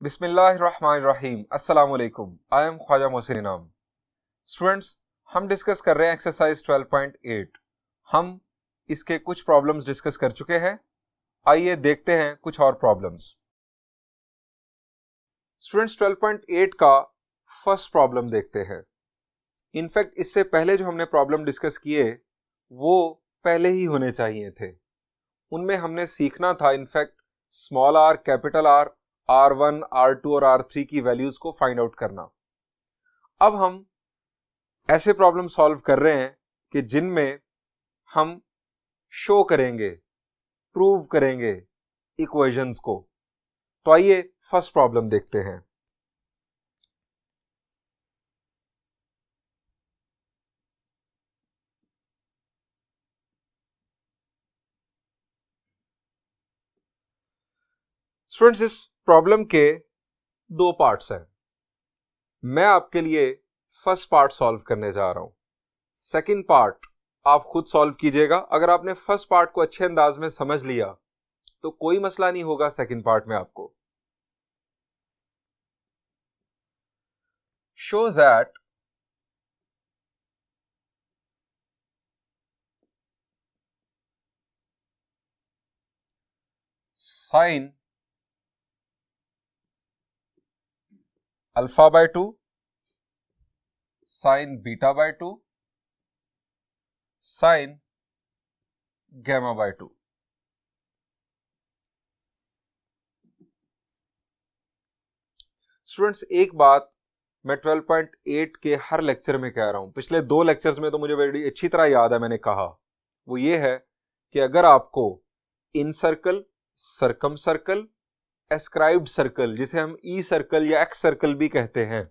बिस्मिल्लाहिर्रहमानिर्रहीम। अस्सलाम वालेकुम। आई एम ख्वाजा मोहसिन इनाम। स्टूडेंट्स, हम डिस्कस कर रहे हैं एक्सरसाइज 12.8। हम इसके कुछ प्रॉब्लम्स डिस्कस कर चुके हैं। आइए देखते हैं कुछ और प्रॉब्लम्स। स्टूडेंट्स, 12.8 का फर्स्ट प्रॉब्लम देखते हैं। इनफैक्ट इससे पहले जो हमने प्रॉब्लम डिस्कस किए वो पहले ही होने चाहिए थे। उनमें हमने सीखना था in fact small R, capital R, R1, R2 और R3 की वैल्यूज को फाइंड आउट करना। अब हम ऐसे प्रॉब्लम सॉल्व कर रहे हैं कि जिनमें हम शो करेंगे, प्रूव करेंगे इक्वेशंस को। तो आइए फर्स्ट प्रॉब्लम देखते हैं। स्टूडेंट्स, इस प्रॉब्लम के दो पार्ट्स हैं। मैं आपके लिए फर्स्ट पार्ट सॉल्व करने जा रहा हूं। सेकंड पार्ट आप खुद सॉल्व कीजिएगा। अगर आपने फर्स्ट पार्ट को अच्छे अंदाज में समझ लिया तो कोई मसला नहीं होगा सेकंड पार्ट में आपको। Show that sine alpha by 2, sine beta by 2, sine gamma by 2। Students, एक बात मैं 12.8 के हर लेक्चर में कह रहा हूं, पिछले 2 लेक्चर्स में तो मुझे बड़ी अच्छी तरह याद है मैंने कहा, वो ये है कि अगर आपको इन सर्कल, सरकम सर्कल, एस्क्राइब्ड सर्कल जिसे हम ई सर्कल या एक्स सर्कल भी कहते हैं,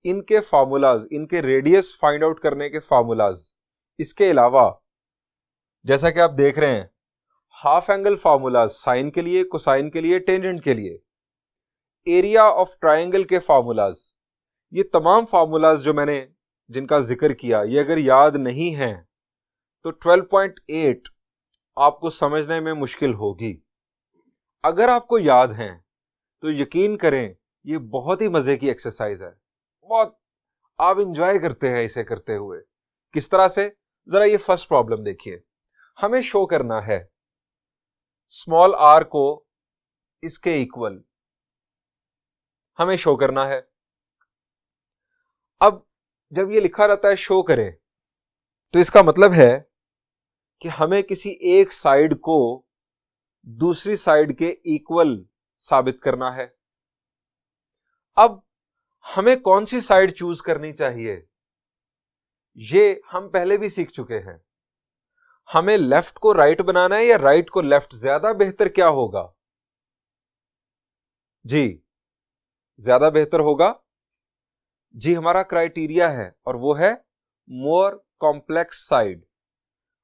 इनके फार्मूलाज, इनके रेडियस फाइंड आउट करने के फार्मूलाज, इसके अलावा जैसा कि आप देख रहे हैं हाफ एंगल फार्मूलाज, साइन के लिए, कोसाइन के लिए, टेंजेंट के लिए, एरिया ऑफ ट्रायंगल के फार्मूलाज, ये तमाम फार्मूलाज जो मैंने जिनका जिक्र किया, ये अगर याद नहीं है तो 12.8 आपको समझने में मुश्किल होगी। अगर आपको याद है तो यकीन करें ये बहुत ही मजे की एक्सरसाइज है, बहुत आप इंजॉय करते हैं इसे करते हुए। किस तरह से, जरा ये फर्स्ट प्रॉब्लम देखिए। हमें शो करना है स्मॉल आर को इसके इक्वल हमें शो करना है। अब जब ये लिखा रहता है शो करें, तो इसका मतलब है कि हमें किसी एक साइड को दूसरी साइड के इक्वल साबित करना है। अब हमें कौन सी साइड चूज करनी चाहिए ये हम पहले भी सीख चुके हैं। हमें लेफ्ट को राइट बनाना है या राइट को लेफ्ट, ज्यादा बेहतर क्या होगा? जी, ज्यादा बेहतर होगा। जी, हमारा क्राइटेरिया है और वो है मोर कॉम्प्लेक्स साइड।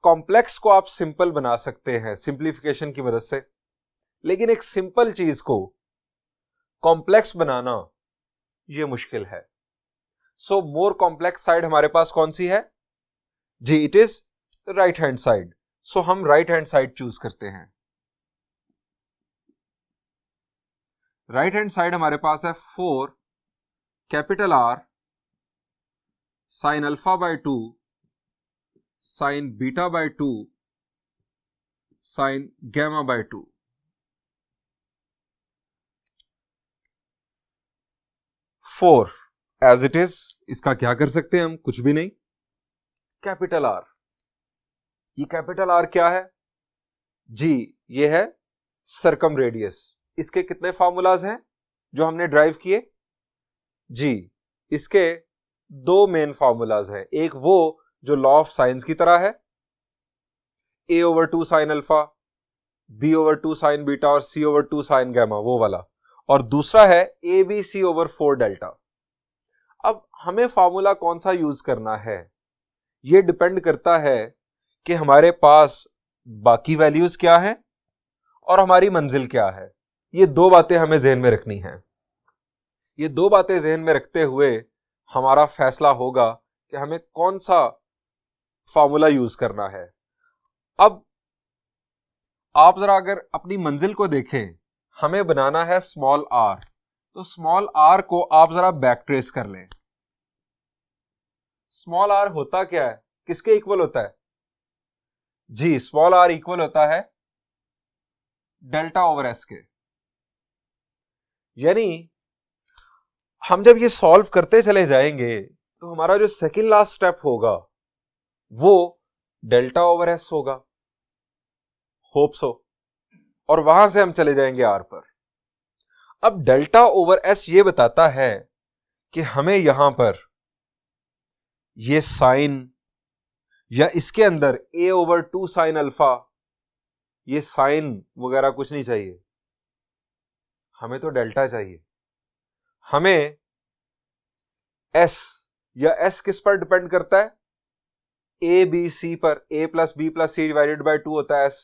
कॉम्प्लेक्स को आप सिंपल बना सकते हैं सिंप्लीफिकेशन की मदद से, लेकिन एक सिंपल चीज को कॉम्प्लेक्स बनाना यह मुश्किल है। सो मोर कॉम्प्लेक्स साइड हमारे पास कौन सी है? जी, it is right hand side. So हम राइट हैंड साइड चूज करते हैं। राइट हैंड साइड हमारे पास है 4 capital R sine alpha by 2, sine beta by 2, sine gamma by 2। Four as it is. इसका क्या कर सकते हैं हम? कुछ भी नहीं। कैपिटल आर, ये कैपिटल आर क्या है? जी, ये है सरकम रेडियस। इसके कितने फार्मूलाज हैं जो हमने ड्राइव किए? जी, इसके 2 मेन फार्मूलाज हैं। एक वो जो लॉ ऑफ साइंस की तरह है, a/2 sine alpha, b/2 sign beta और c/2 साइन गैमा, वो वाला। और दूसरा है abc/4 डेल्टा। अब हमें फार्मूला कौन सा यूज करना है यह डिपेंड करता है कि हमारे पास बाकी वैल्यूज क्या है और हमारी मंजिल क्या है। ये 2 बातें हमें जहन में रखनी है। ये 2 बातें जहन में रखते हुए हमारा फैसला होगा कि हमें कौन सा फार्मूला यूज करना है। अब आप जरा अगर अपनी मंजिल को देखें, हमें बनाना है स्मॉल आर। तो स्मॉल आर को आप जरा बैक ट्रेस कर लें। स्मॉल आर होता क्या है, किसके इक्वल होता है? जी, स्मॉल आर इक्वल होता है डेल्टा ओवर एस के। यानी हम जब ये सॉल्व करते चले जाएंगे तो हमारा जो सेकंड लास्ट स्टेप होगा वो डेल्टा ओवर एस होगा, होप सो, और वहां से हम चले जाएंगे आर पर। अब डेल्टा ओवर एस ये बताता है कि हमें यहां पर ये साइन या इसके अंदर a ओवर 2 साइन अल्फा, ये साइन वगैरह कुछ नहीं चाहिए, हमें तो डेल्टा चाहिए। हमें s या s किस पर डिपेंड करता है? a b c पर। a plus b plus c divided by 2 होता है s।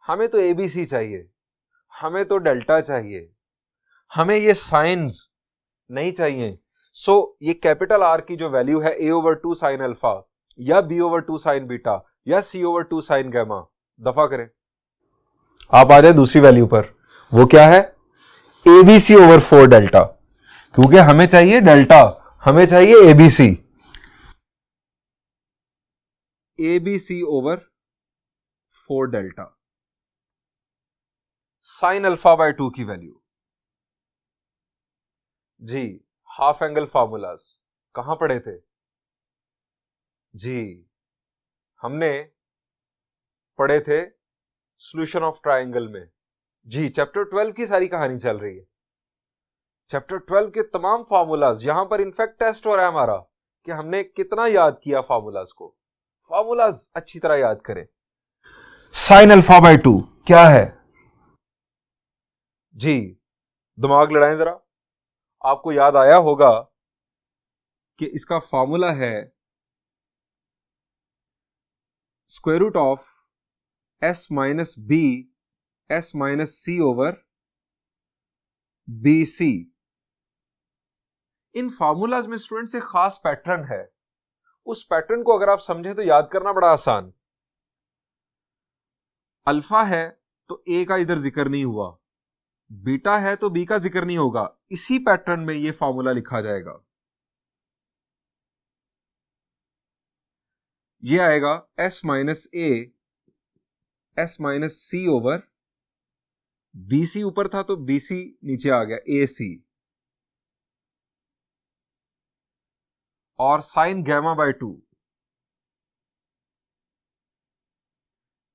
हमें तो a b c चाहिए, हमें तो डेल्टा चाहिए, हमें ये साइंस नहीं चाहिए। सो ये कैपिटल R की जो वैल्यू है a ओवर 2 साइन अल्फा या b ओवर 2 साइन बीटा या c ओवर 2 साइन गैमा, दफा करें, आप आ जाए दूसरी वैल्यू पर। वो क्या है? abc ओवर 4 डेल्टा, क्योंकि हमें चाहिए डेल्टा, हमें चाहिए abc। abc over 4 delta sign alpha by 2 की वैल्यू। जी, हाफ एंगल फार्मूलाज कहां पढ़े थे? जी, हमने पढ़े थे सॉल्यूशन ऑफ ट्रायंगल में। जी, चैप्टर 12 की सारी कहानी चल रही है। चैप्टर 12 के तमाम फार्मूलाज, यहां पर इनफैक्ट टेस्ट हो रहा है हमारा कि हमने कितना याद किया फार्मूलाज को। फार्मूलाज अच्छी तरह याद करें। साइन अल्फा बाय 2 क्या है? जी, दिमाग लड़ाएं जरा। आपको याद आया होगा कि इसका फॉर्मूला है square root of s minus B s minus C over B C. इन फॉर्मूलाज में स्टूडेंट्स एक खास पैटर्न है, उस पैटर्न को अगर आप समझे तो याद करना बड़ा आसान। अल्फा है तो ए का इधर जिक्र नहीं हुआ, बीटा है तो बी का जिक्र नहीं होगा। इसी पैटर्न में यह फॉर्मूला लिखा जाएगा। यह आएगा s minus A s minus C over B सी, ऊपर था तो बी सी नीचे आ गया ए सी, और sine gamma by 2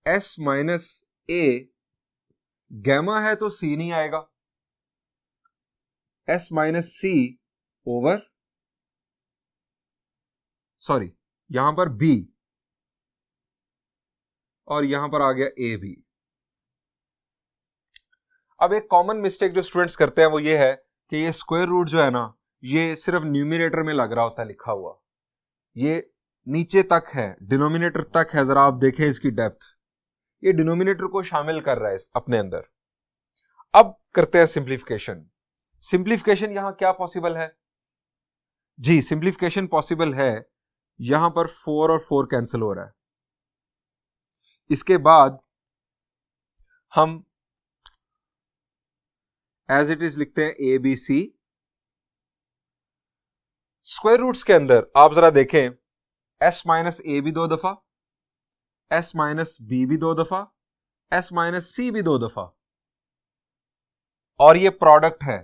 s minus A, gamma है तो सी नहीं आएगा, s माइनस सी ओवर, सॉरी यहां पर b और यहां पर आ गया ए बी। अब एक कॉमन मिस्टेक जो स्टूडेंट्स करते हैं वो ये है कि ये स्क्वायर रूट जो है ना, ये सिर्फ न्यूमिनेटर में लग रहा होता है लिखा हुआ, ये नीचे तक है, डिनोमिनेटर तक है। जरा आप देखें इसकी डेप्थ, ये डिनोमिनेटर को शामिल कर रहा है अपने अंदर। अब करते हैं सिंप्लीफिकेशन। सिंप्लीफिकेशन यहां क्या पॉसिबल है? जी, सिंप्लीफिकेशन पॉसिबल है, यहां पर 4 और 4 कैंसिल हो रहा है। इसके बाद हम एज इट इज लिखते हैं A B C. Square roots के अंदर आप जरा देखें, s माइनस ए भी 2 दफा, s माइनस बी भी 2 दफा, s माइनस सी भी 2 दफा, और ये प्रोडक्ट है,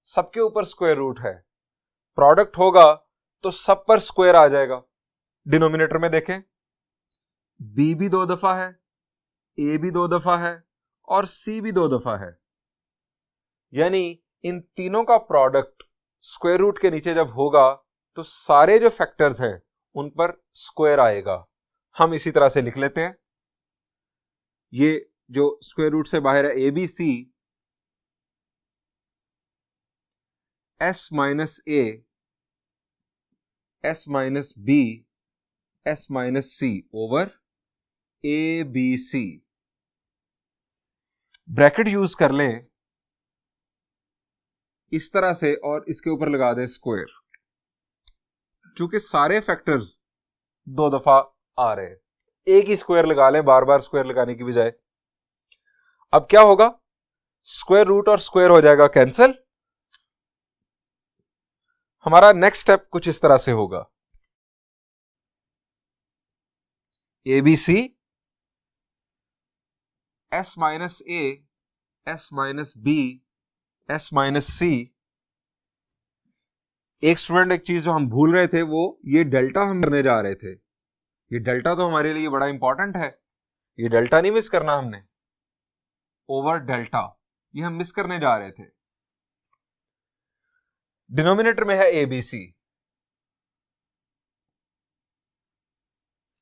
सबके ऊपर स्क्वायर रूट है। प्रोडक्ट होगा तो सब पर स्क्वायर आ जाएगा। डिनोमिनेटर में देखें, b भी 2 दफा है, a भी 2 दफा है और c भी 2 दफा है। यानी इन तीनों का प्रोडक्ट स्क्वायर रूट के नीचे जब होगा तो सारे जो फैक्टर्स हैं उन पर स्क्वायर आएगा। हम इसी तरह से लिख लेते हैं, ये जो स्क्वायर रूट से बाहर है A B C, s minus A, s minus B, s minus C over A B C. Bracket use कर लें इस तरह से और इसके ऊपर लगा दें स्क्वायर, चूंकि सारे फैक्टर्स 2 दफा आ रहे हैं, एक ही स्क्वायर लगा लें बार बार स्क्वायर लगाने की बजाय। अब क्या होगा, स्क्वायर रूट और स्क्वायर हो जाएगा कैंसिल, हमारा नेक्स्ट स्टेप कुछ इस तरह से होगा, ABC S minus A S minus B S minus C। एक स्टूडेंट एक चीज जो हम भूल रहे थे, वो ये डेल्टा हम करने जा रहे थे। ये डेल्टा तो हमारे लिए बड़ा इंपॉर्टेंट है, ये डेल्टा नहीं मिस करना हमने, ओवर डेल्टा ये हम मिस करने जा रहे थे। डिनोमिनेटर में है ABC,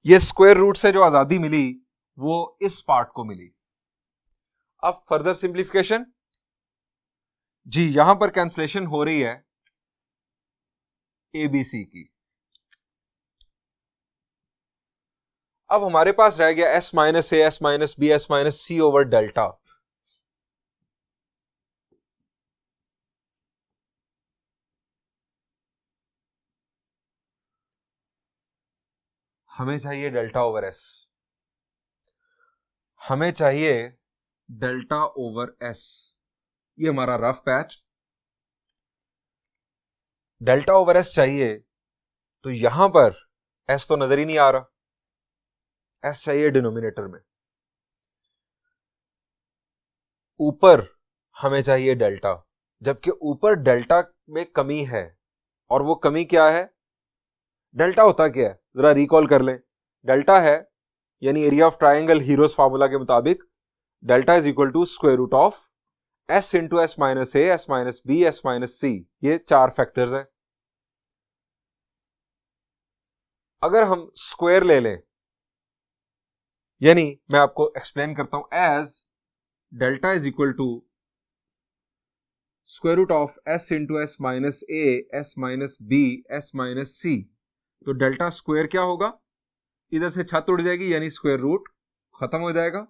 ये स्क्वायर रूट से जो आजादी मिली वो इस पार्ट को मिली। अब फर्दर सिंप्लीफिकेशन, जी यहां पर कैंसलेशन हो रही है ABC की। अब हमारे पास रह गया S minus A S minus B S minus C over delta. हमें चाहिए डेल्टा ओवर S, हमें चाहिए डेल्टा ओवर S। ये हमारा rough patch, delta over S चाहिए, तो यहां पर S तो नजर ही नहीं आ रहा, S चाहिए डिनोमिनेटर में। ऊपर हमें चाहिए डेल्टा, जबकि ऊपर डेल्टा में कमी है, और वो कमी क्या है? डेल्टा होता क्या है, जरा रिकॉल कर लें। डेल्टा है यानी area of triangle Heron's formula के मुताबिक delta is equal to square root of S into S minus A S minus B S minus C। ये चार फैक्टर्स हैं। अगर हम स्क्वायर ले लें, यानी मैं आपको एक्सप्लेन करता हूं, as delta is equal to square root of S into S minus A S minus B S minus C, तो डेल्टा स्क्वायर क्या होगा? इधर से छत उड़ जाएगी यानी स्क्वायर रूट खत्म हो जाएगा,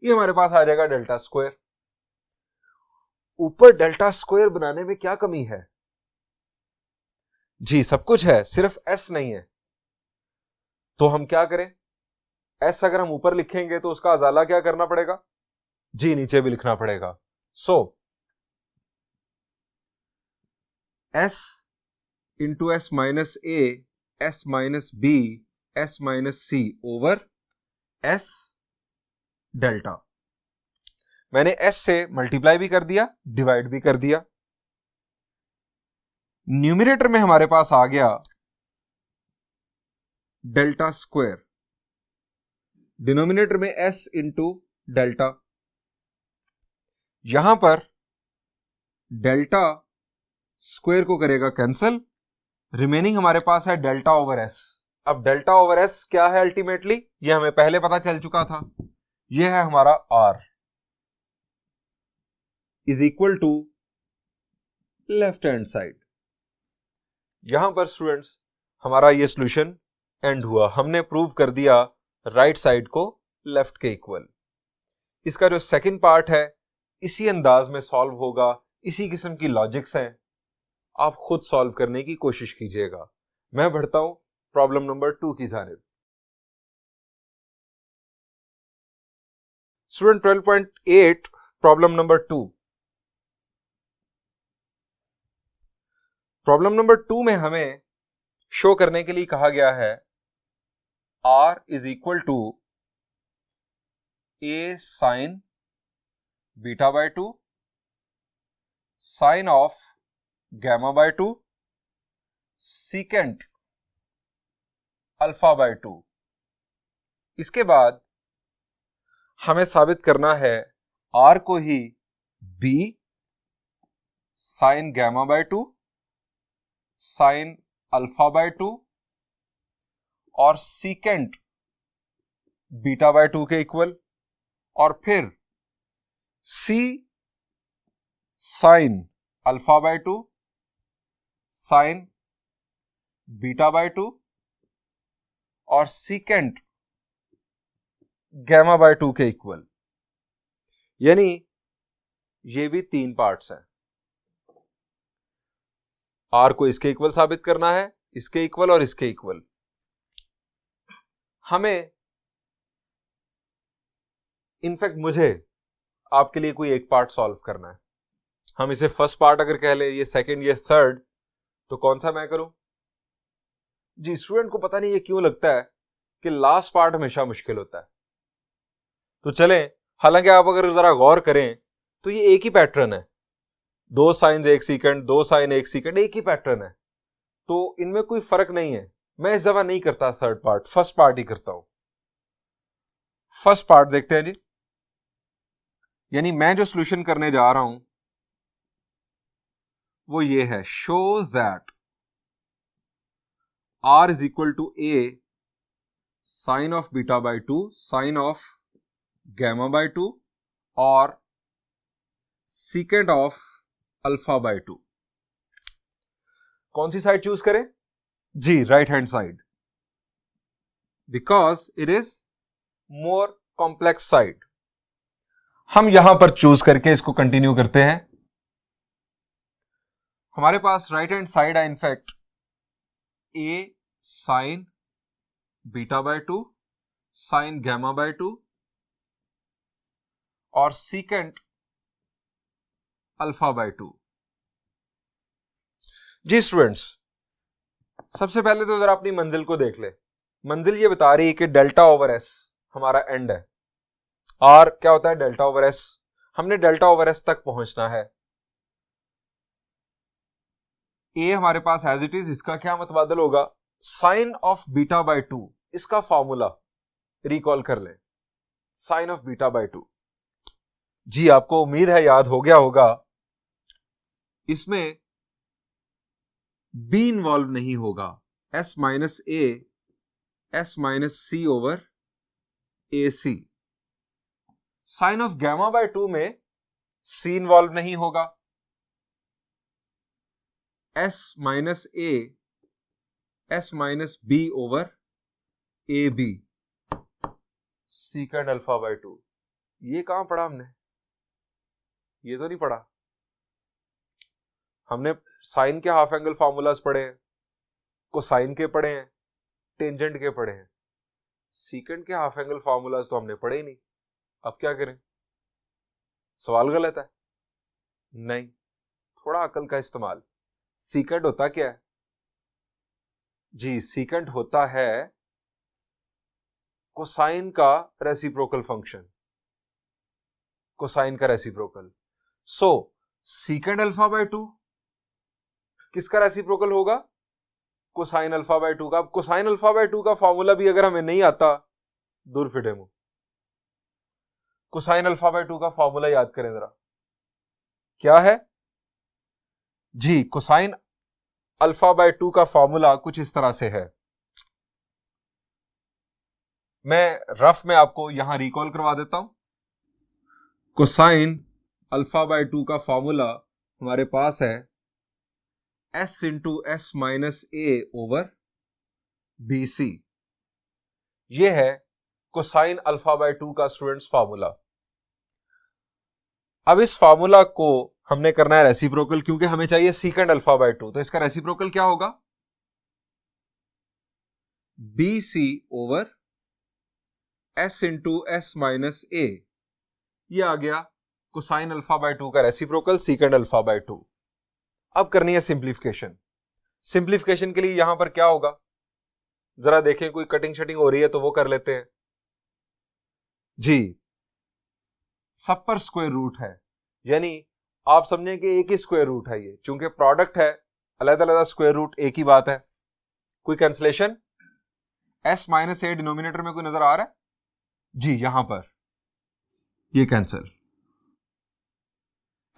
ये हमारे पास आ जाएगा डेल्टा स्क्वायर। ऊपर डेल्टा स्क्वायर बनाने में क्या कमी है? जी सब कुछ है, सिर्फ S नहीं है। तो हम क्या करें? S अगर हम ऊपर लिखेंगे तो उसका अजाला क्या करना पड़ेगा? जी नीचे भी लिखना पड़ेगा। सो S into S minus A S minus B S minus C over S delta. मैंने S से मल्टीप्लाई भी कर दिया, डिवाइड भी कर दिया। न्यूमरेटर में हमारे पास आ गया डेल्टा स्क्वायर, डिनोमिनेटर में S इंटू डेल्टा। यहां पर डेल्टा स्क्वायर को करेगा कैंसल, रिमेनिंग हमारे पास है डेल्टा ओवर S। अब डेल्टा ओवर S क्या है अल्टीमेटली, ये हमें पहले पता चल चुका था, ये है हमारा R is equal to left hand side. यहां पर स्टूडेंट्स हमारा ये सॉल्यूशन एंड हुआ, हमने प्रूव कर दिया राइट साइड को लेफ्ट के इक्वल। इसका जो सेकंड पार्ट है इसी अंदाज में सॉल्व होगा, इसी किस्म की लॉजिक्स हैं, आप खुद सॉल्व करने की कोशिश कीजिएगा। मैं बढ़ता हूं प्रॉब्लम नंबर 2 की जानिब। Student 12.8 problem number 2। Problem number 2 में हमें शो करने के लिए कहा गया है R is equal to A sine beta by 2 sine of gamma by 2 secant alpha by 2। इसके बाद हमें साबित करना है R को ही B sine gamma by 2 sine alpha by 2 और सीकेंट बीटा बाय 2 के इक्वल, और फिर C sign alpha by 2 sine beta by 2 और सीकेंट गैमा बाय 2 के इक्वल। यानी ये भी 3 पार्ट्स हैं। R को इसके इक्वल साबित करना है, इसके इक्वल और इसके इक्वल। हमें इनफैक्ट मुझे आपके लिए कोई एक पार्ट सॉल्व करना है। हम इसे फर्स्ट पार्ट अगर कह ले, ये सेकंड, ये थर्ड, तो कौन सा मैं करूं? जी स्टूडेंट को पता नहीं ये क्यों लगता है कि लास्ट पार्ट हमेशा मुश्किल होता है। तो चलें, हालांकि आप अगर जरा गौर करें तो ये एक ही पैटर्न है, 2 साइंस 1 सेकंड, 2 साइन 1 सेकंड, एक ही पैटर्न है, तो इनमें कोई फर्क नहीं है। मैं इस दफा नहीं करता थर्ड पार्ट, फर्स्ट पार्ट ही करता हूं। फर्स्ट पार्ट देखते हैं जी, यानी मैं जो सॉल्यूशन करने जा रहा हूं वो ये है, show that r is equal to a sine of beta by 2 sine of gamma by 2 और सीकेंड ऑफ अल्फा बाई 2। कौन सी साइड चूज करें? जी right hand side, because it is more complex side. हम यहां पर चूज करके इसको कंटिन्यू करते हैं। हमारे पास राइट हैंड साइड है in fact a sine beta by 2 sine gamma by 2 और सीकेंट अल्फा बाई 2। जी स्टूडेंट्स, सबसे पहले तो जरा अपनी मंजिल को देख ले। मंजिल ये बता रही है कि डेल्टा ओवर एस हमारा एंड है। आर क्या होता है? Delta over S. हमने डेल्टा ओवर एस तक पहुंचना है। ए हमारे पास एज इट इज, इसका क्या मतबादल होगा? Sine of beta by 2। इसका फॉर्मूला रिकॉल कर ले, साइन ऑफ बीटा बाई 2। जी आपको उम्मीद है याद हो गया होगा। इसमें बी इन्वॉल्व नहीं होगा, s minus A, S minus C over a c. Sine of gamma by 2 में सी इन्वॉल्व नहीं होगा, s minus A, S minus b over A b, secant alpha by 2। ये कहां पढ़ा हमने? ये तो नहीं पढ़ा। हमने साइन के हाफ एंगल फॉर्मूलाज पढ़े हैं, कोसाइन के पढ़े हैं, टेंजेंट के पढ़े हैं। सीकेंड के हाफ एंगल फॉर्मूलाज तो हमने पढ़े ही नहीं। अब क्या करें? सवाल गलत है? नहीं, थोड़ा अकल का इस्तेमाल। सीकेंड होता क्या है? जी सीकेंड होता है कोसाइन का रेसिप्रोकल फंक्शन, कोसाइन का रेसिप्रोकल। सो सीकेंड अल्फा बाय 2 किसका रेसिप्रोकल होगा? कोसाइन अल्फा बाय 2 का। अब कोसाइन अल्फा बाय 2 का फॉर्मूला भी अगर हमें नहीं आता, दूर फिटे मुंह। कोसाइन अल्फा बाय 2 का फॉर्मूला याद करें जरा, क्या है? जी कोसाइन अल्फा बाय 2 का फॉर्मूला कुछ इस तरह से है। मैं रफ में आपको यहां रिकॉल करवा देता हूं। कोसाइन अल्फा बाय 2 का फॉर्मूला हमारे पास है एस इंटू एस माइनस ए ओवर बी सी। यह है कोसाइन अल्फा बाय 2 का स्टूडेंट्स फॉर्मूला। अब इस फॉर्मूला को हमने करना है रेसिप्रोकल, क्योंकि हमें चाहिए सीकेंड अल्फा बाय 2। तो इसका रेसिप्रोकल क्या होगा? B C over S into S minus A. यह आ गया कोसाइन अल्फा बाय 2 का रेसिप्रोकल, सीकेंड अल्फा बाय 2। अब करनी है सिंप्लीफिकेशन। सिंप्लीफिकेशन के लिए यहां पर क्या होगा जरा देखें, कोई कटिंग शटिंग हो रही है तो वो कर लेते हैं। जी सब पर स्क्वायर रूट है, यानी आप समझें कि एक ही स्क्वायर रूट है ये, चूंकि प्रोडक्ट है, अलग अलग स्क्वायर रूट एक ही बात है। कोई कैंसलेशन? एस माइनस ए डिनोमिनेटर में कोई नजर आ रहा है? जी यहां पर ये कैंसिल।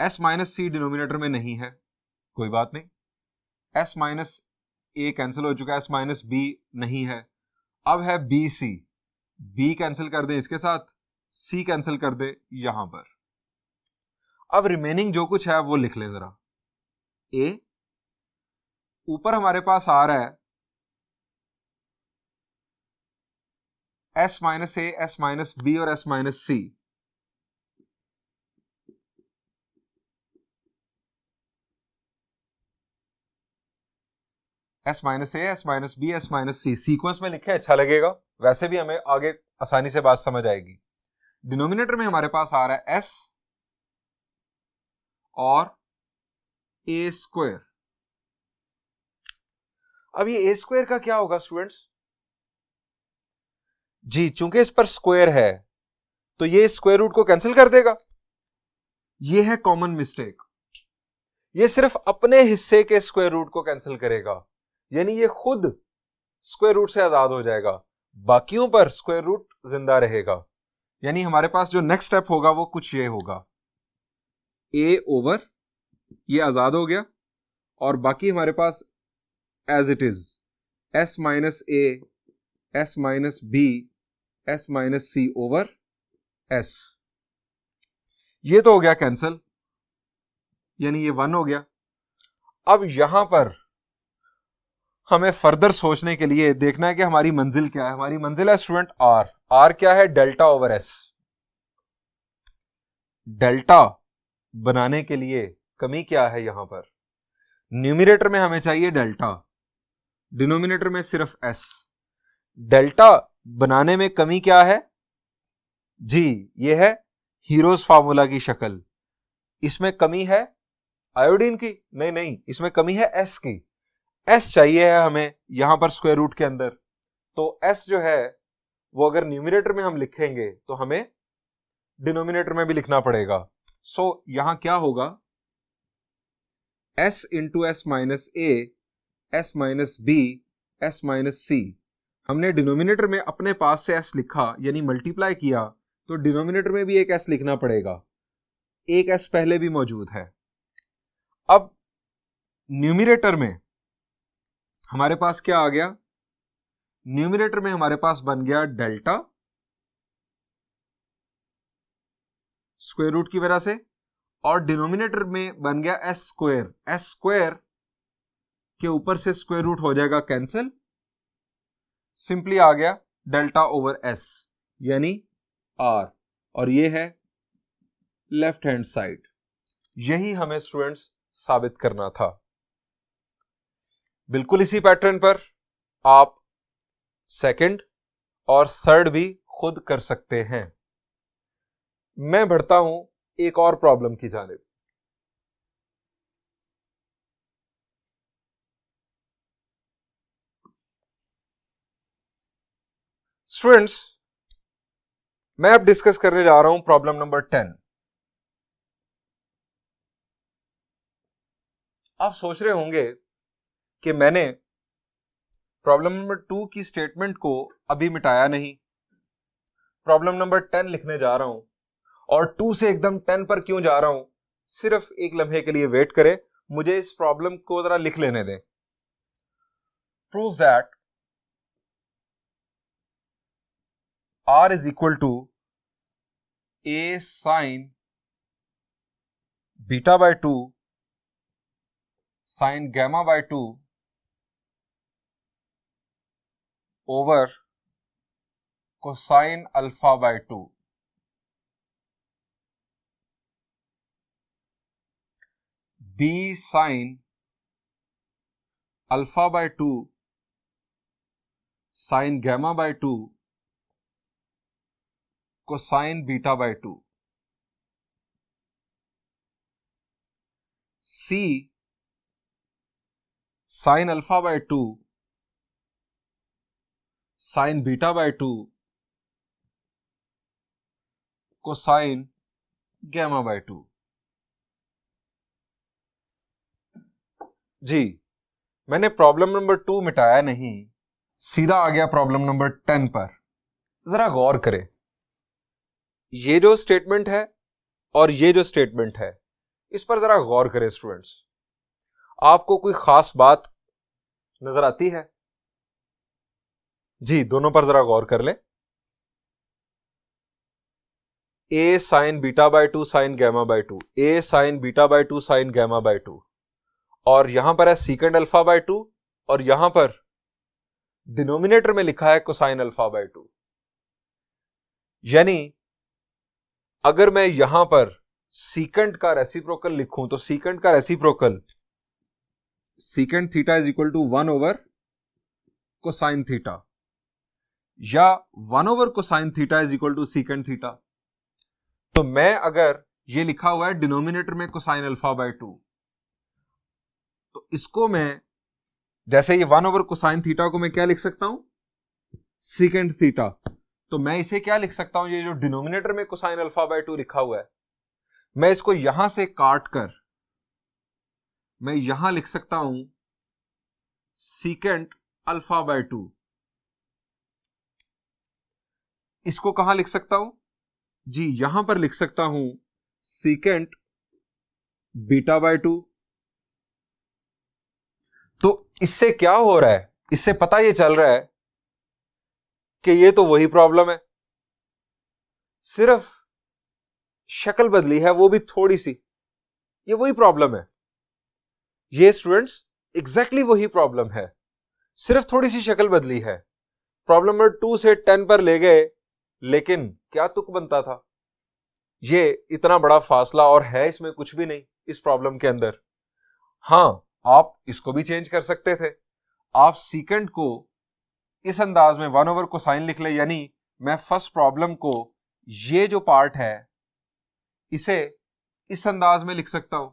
एस माइनस सी डिनोमिनेटर में नहीं है, कोई बात नहीं। एस माइनस ए कैंसिल हो चुका है, एस माइनस बी नहीं है। अब है बी सी, बी कैंसिल कर दे इसके साथ, सी कैंसिल कर दे यहां पर। अब रिमेनिंग जो कुछ है वो लिख लें जरा। ए ऊपर हमारे पास आ रहा है एस माइनस ए, एस माइनस बी और S minus C. S minus ए, S minus B, S minus C sequence में लिखे अच्छा लगेगा, वैसे भी हमें आगे आसानी से बात समझ आएगी। डिनोमिनेटर में हमारे पास आ रहा है एस और ए स्क्वायर। अब ये ए स्क्वायर का क्या होगा स्टूडेंट्स? जी, चूंकि इस पर स्क्वायर है तो ये स्क्वायर रूट को कैंसिल कर देगा। ये है कॉमन मिस्टेक। ये सिर्फ अपने हिस्से के स्क्वायर रूट को कैंसिल करेगा, यानी ये खुद स्क्वायर रूट से आजाद हो जाएगा, बाकियों पर स्क्वायर रूट जिंदा रहेगा। यानी हमारे पास जो नेक्स्ट स्टेप होगा वो कुछ ये होगा, ए ओवर ये आजाद हो गया और बाकी हमारे पास as it is S minus A, S minus B, S minus C over S. ये तो हो गया कैंसिल, यानी ये 1 हो गया। अब यहां पर हमें फर्दर सोचने के लिए देखना है कि हमारी मंजिल क्या है। हमारी मंजिल है स्टूडेंट आर। आर क्या है? Delta over S. डेल्टा बनाने के लिए कमी क्या है? यहां पर न्यूमरेटर में हमें चाहिए डेल्टा, डिनोमिनेटर में सिर्फ एस। डेल्टा बनाने में कमी क्या है? जी, ये है हीरोज फार्मूला की शक्ल। इसमें कमी है आयोडीन की? नहीं, इसमें कमी है एस की। एस चाहिए है हमें यहां पर स्क्वायर रूट के अंदर, तो एस जो है वो अगर न्यूमरेटर में हम लिखेंगे तो हमें डिनोमिनेटर में भी लिखना पड़ेगा। सो यहां क्या होगा? एस इंटू एस माइनस ए, S minus B, S minus C. हमने डिनोमिनेटर में अपने पास से एस लिखा यानी मल्टीप्लाई किया, तो डिनोमिनेटर में भी एक एस लिखना पड़ेगा। एक एस पहले भी मौजूद है। अब न्यूमरेटर में हमारे पास क्या आ गया? न्यूमरेटर में हमारे पास बन गया डेल्टा स्क्वायर रूट की वजह से, और डिनोमिनेटर में बन गया एस स्क्वायर। एस स्क्वायर के ऊपर से स्क्वायर रूट हो जाएगा कैंसिल, सिंपली आ गया डेल्टा ओवर एस यानी आर, और ये है लेफ्ट हैंड साइड। यही हमें स्टूडेंट्स साबित करना था। बिल्कुल इसी पैटर्न पर आप सेकंड और थर्ड भी खुद कर सकते हैं। मैं बढ़ता हूं एक और प्रॉब्लम की जानिब। स्टूडेंट्स, मैं अब डिस्कस करने जा रहा हूं प्रॉब्लम नंबर 10। आप सोच रहे होंगे कि मैंने प्रॉब्लम नंबर 2 की स्टेटमेंट को अभी मिटाया नहीं, प्रॉब्लम नंबर 10 लिखने जा रहा हूं, और 2 से एकदम 10 पर क्यों जा रहा हूं? सिर्फ एक लम्हे के लिए वेट करें, मुझे इस प्रॉब्लम को जरा लिख लेने दें। Prove that R is equal to A sin beta by 2 sin gamma by 2 over cosine alpha by 2। B sin alpha by 2 sin gamma by 2 cosine beta by 2। C sin alpha by 2 sin beta by 2 cosine gamma by 2। जी, मैंने problem number 2 मिटाया नहीं, सीधा आ गया problem number 10 पर। जरा गौर करें, ये जो स्टेटमेंट है और ये जो स्टेटमेंट है, इस पर जरा गौर करें स्टूडेंट्स। आपको कोई खास बात नजर आती है? जी, दोनों पर जरा गौर कर लें। A sine beta by 2 sine gamma by 2, A sine beta by 2 sine gamma by 2, और यहां पर है सीकेंड अल्फा बाय 2, और यहां पर डिनोमिनेटर में लिखा है कोसाइन अल्फा बाय 2। यानी अगर मैं यहां पर सीकेंड का रेसिप्रोकल लिखूं तो सीकेंड का reciprocal secant theta is equal to 1 over cosine theta, या 1 over cosine theta is equal to secant theta. तो मैं अगर ये लिखा हुआ है डिनोमिनेटर में कोसाइन अल्फा बाय 2, तो इसको मैं जैसे ये 1 ओवर कोसाइन थीटा को मैं क्या लिख सकता हूं, सीकेंट थीटा। तो मैं इसे क्या लिख सकता हूं, ये जो डिनोमिनेटर में कोसाइन अल्फा बाय 2 लिखा हुआ है, मैं इसको यहां से काट कर मैं यहां लिख सकता हूं सीकेंट अल्फा बाय 2। इसको कहां लिख सकता हूं जी, यहां पर लिख सकता हूं सीकेंट बीटा बाय 2। तो इससे क्या हो रहा है, इससे पता ये चल रहा है कि ये तो वही प्रॉब्लम है, सिर्फ शक्ल बदली है, वो भी थोड़ी सी। ये वही प्रॉब्लम है, ये स्टूडेंट्स एग्जैक्टली वही प्रॉब्लम है, सिर्फ थोड़ी सी शक्ल बदली है। प्रॉब्लम नंबर 2 से 10 पर ले गए, लेकिन क्या तुक बनता था, ये इतना बड़ा फासला और है इसमें कुछ भी नहीं इस प्रॉब्लम के अंदर। हां, आप इसको भी चेंज कर सकते थे, आप सीकेंट को इस अंदाज में 1 ओवर कोसाइन लिख ले, यानी मैं फर्स्ट प्रॉब्लम को ये जो पार्ट है इसे इस अंदाज में लिख सकता हूं,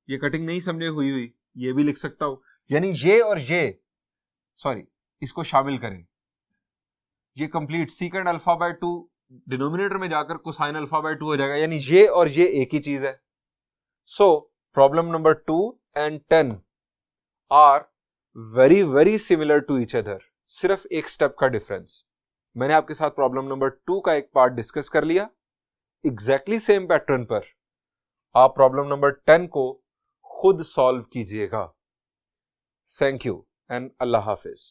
ये कटिंग नहीं समझे हुई ये भी लिख सकता हूं, यानी ये और ये इसको शामिल करें, ये complete secant alpha by 2 denominator में जाकर कोसाइन अल्फा बाय 2 हो जाएगा, यानी ये और ये एक ही चीज है। So problem number 2 and 10 are very very similar to each other, सिर्फ एक स्टेप का डिफरेंस। मैंने आपके साथ प्रॉब्लम नंबर 2 का एक पार्ट डिस्कस कर लिया एग्जैक्टली सेम पैटर्न पर। आप प्रॉब्लम नंबर 10 को खुद सॉल्व कीजिएगा। Thank you and Allah Hafiz.